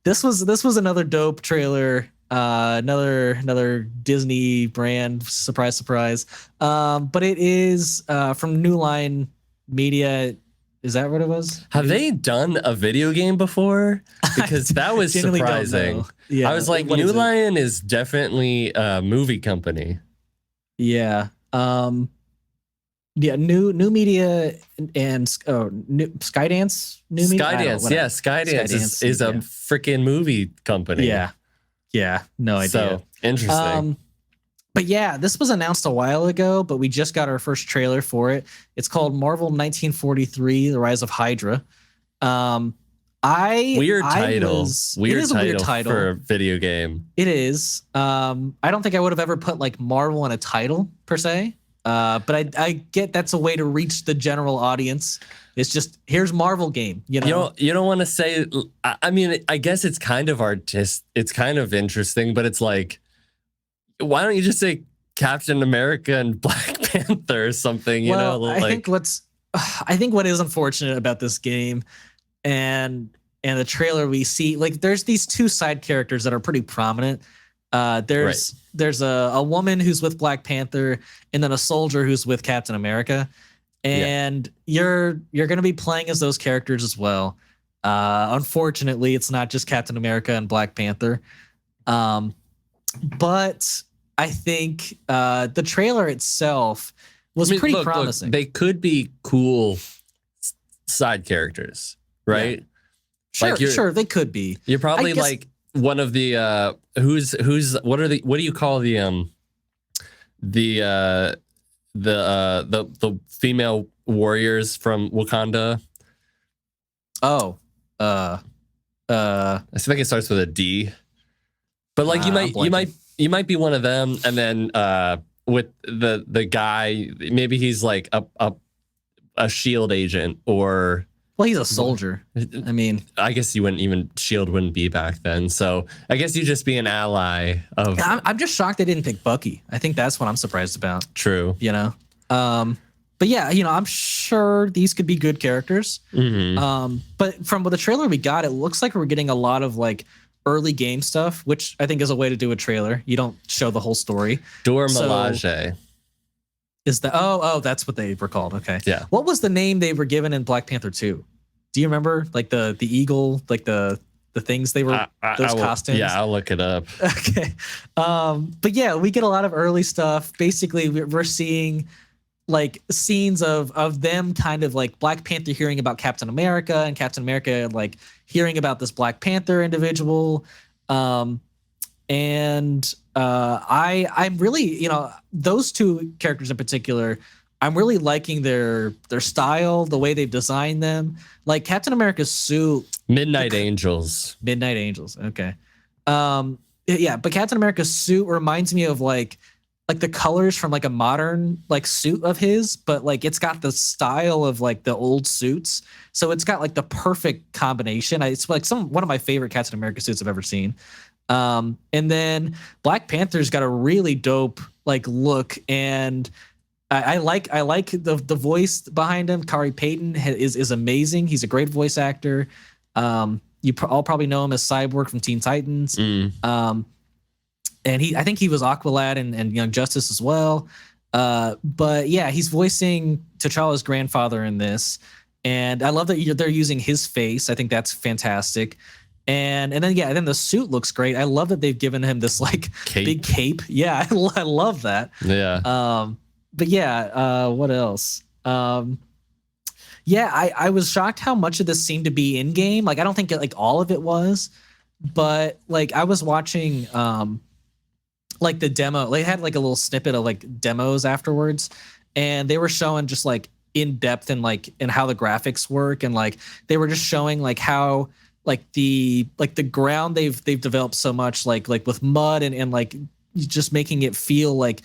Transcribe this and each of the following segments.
this was another dope trailer. Another Disney brand, surprise. But it is from New Line Media. Is that what it was? Have they done a video game before? Because that was surprising. Yeah, I was like, New Line is definitely a movie company. Yeah. New media and Skydance. Skydance, yeah, Skydance is a freaking movie company. Yeah, no idea. So interesting. But yeah, this was announced a while ago, but we just got our first trailer for it. It's called Marvel 1943: The Rise of Hydra. Weird title for a video game. It is. I don't think I would have ever put like Marvel in a title per se. But I get that's a way to reach the general audience. It's just, here's Marvel game. You don't want to say. I mean, I guess it's kind of it's kind of interesting, but it's like, why don't you just say Captain America and Black Panther or something? I think what is unfortunate about this game and the trailer we see, like, there's these two side characters that are pretty prominent. There's a woman who's with Black Panther and then a soldier who's with Captain America. And you're going to be playing as those characters as well. Unfortunately, it's not just Captain America and Black Panther. But I think the trailer itself was pretty promising. Look, they could be cool side characters, right? Yeah. Sure, they could be. You're probably like one of the what do you call the female warriors from Wakanda? I think it starts with a D. But like you might be one of them, and then with the guy, maybe he's like a shield agent, or he's a soldier. I mean, I guess shield wouldn't be back then. So I guess you just be an ally of. I'm just shocked they didn't pick Bucky. I think that's what I'm surprised about. True. But yeah, I'm sure these could be good characters. Mm-hmm. But from the trailer we got, it looks like we're getting a lot of like early game stuff, which I think is a way to do a trailer. You don't show the whole story. Dora Milaje. Is that? Oh, that's what they were called. Okay. Yeah. What was the name they were given in Black Panther 2? Do you remember? Like the eagle, like the things they were, those costumes? Yeah, I'll look it up. Okay. But yeah, we get a lot of early stuff. Basically, we're seeing like scenes of them kind of like Black Panther hearing about Captain America and Captain America like hearing about this Black Panther individual. I'm really, those two characters in particular, I'm really liking their style, the way they've designed them. Like Captain America's suit. Midnight Angels. Okay. Yeah, but Captain America's suit reminds me of like the colors from like a modern like suit of his, but like it's got the style of like the old suits. So it's got like the perfect combination. It's like one of my favorite Captain America suits I've ever seen. And then Black Panther's got a really dope like look, and I like the voice behind him. Kari Payton is amazing. He's a great voice actor. You all probably know him as Cyborg from Teen Titans. And I think he was Aqualad and Young Justice as well. But yeah, he's voicing T'Challa's grandfather in this, and I love that they're using his face. I think that's fantastic. And then the suit looks great. I love that they've given him this like big cape. Yeah, I love that. Yeah. But yeah, what else? Yeah, I was shocked how much of this seemed to be in game. Like I don't think like all of it was, but like I was watching like the demo. They had like a little snippet of like demos afterwards, and they were showing just like in depth and how the graphics work, and like they were just showing like how like the ground they've developed so much like with mud and like just making it feel like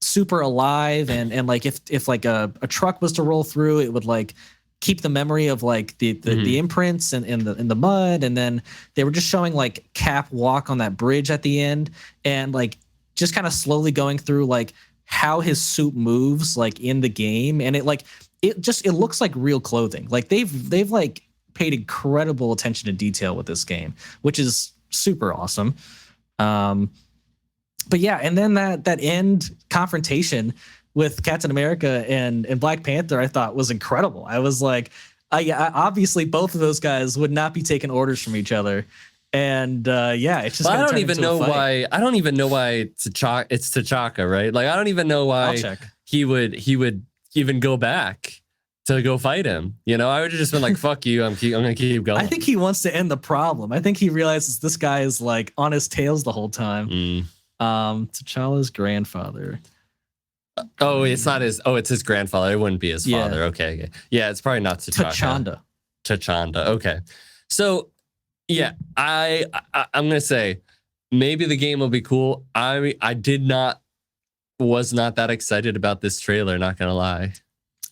super alive, and like if like a truck was to roll through, it would like keep the memory of like the imprints and in the mud. And then they were just showing like Cap walk on that bridge at the end, and like just kind of slowly going through like how his suit moves like in the game, and it looks like real clothing. Like they've like paid incredible attention to detail with this game, which is super awesome. But yeah, and then that end confrontation with Captain America and Black Panther, I thought was incredible. I was like, obviously both of those guys would not be taking orders from each other. And it's just. I don't even know why. I don't even know why it's T'Chaka, right? Like I don't even know why he would even go back to go fight him. You know, I would have just been like, "Fuck you! I'm gonna keep going." I think he wants to end the problem. I think he realizes this guy is like on his tails the whole time. T'Challa's grandfather. Oh, it's not his. Oh, it's his grandfather. It wouldn't be his father. Okay. Yeah, it's probably not T'Chaka. T'Chanda. Okay. So, yeah, I'm gonna say maybe the game will be cool. I was not that excited about this trailer. Not gonna lie.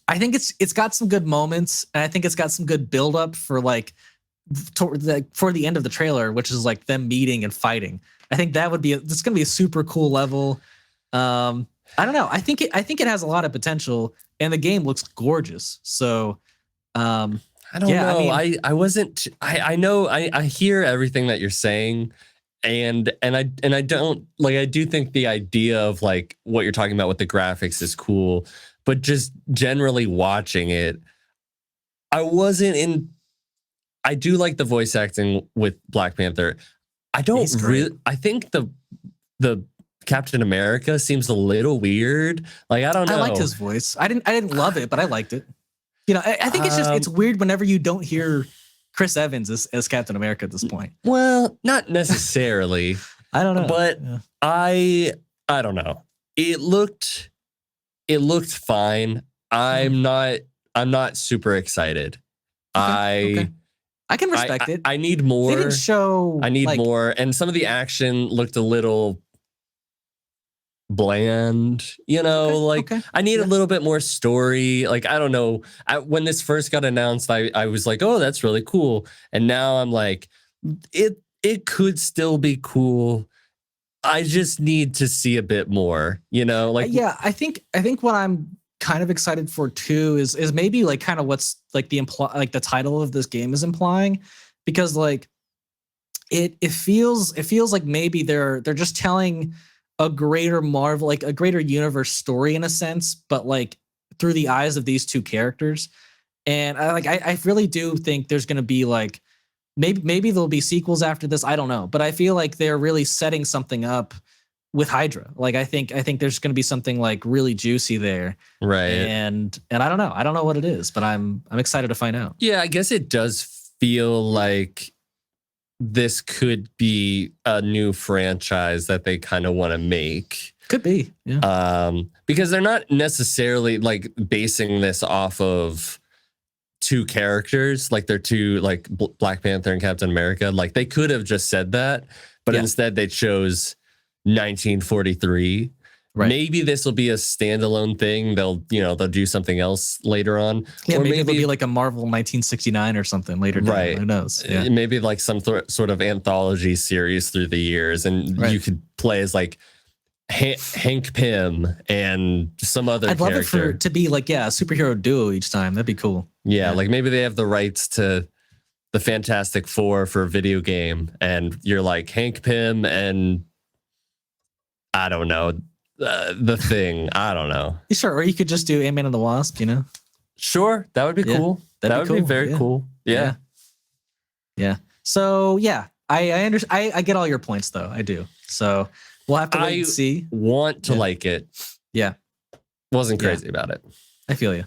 I think it's got some good moments, and I think it's got some good build up for for the end of the trailer, which is like them meeting and fighting. I think that would be it's gonna be a super cool level. I don't know. I think it has a lot of potential, and the game looks gorgeous. So, I don't know. I wasn't. I know. I hear everything that you're saying, and I don't like. I do think the idea of like what you're talking about with the graphics is cool, but just generally watching it, I wasn't in. I do like the voice acting with Black Panther. I don't really. I think the Captain America seems a little weird. Like I don't know. I liked his voice. I didn't love it, but I liked it. You know, I think it's weird whenever you don't hear Chris Evans as Captain America at this point. Well, not necessarily. I don't know, but I don't know. It looked fine. I'm not super excited. Okay. I can respect it. I need more. They didn't show. I need more, and some of the action looked a little bland, you know. I need a little bit more story. Like I don't know. When this first got announced, I was like, oh, that's really cool, and now I'm like, it could still be cool. I just need to see a bit more, you know. Like I think what I'm kind of excited for too is maybe like kind of what's like the title of this game is implying, because like it feels like maybe they're just telling a greater Marvel, like a greater universe story in a sense, but like through the eyes of these two characters. And I really do think there's going to be like maybe there'll be sequels after this. I don't know, but I feel like they're really setting something up with Hydra. Like I think there's going to be something like really juicy there, right? And I don't know what it is, but I'm excited to find out. Yeah, I guess it does feel like this could be a new franchise that they kind of want to make. Could be, yeah. Because they're not necessarily like basing this off of two characters, like they're two, like Black Panther and Captain America. Like they could have just said that, but instead they chose 1943. Right. Maybe this will be a standalone thing. They'll do something else later on. Yeah, or maybe it'll be like a Marvel 1969 or something later down. Right. Who knows? Yeah. Maybe like some sort of anthology series through the years, and you could play as Hank Pym and some other I'd love it to be like, a superhero duo each time. That'd be cool. Yeah, like maybe they have the rights to the Fantastic Four for a video game, and you're like Hank Pym and I don't know, the Thing. I don't know. Sure, or you could just do Ant-Man and the Wasp, you know? Sure, that would be cool. That would be very cool. Yeah. So, I understand. I get all your points, though. I do. So, we'll have to wait and see. Want to like it. Yeah. Wasn't crazy about it. I feel you.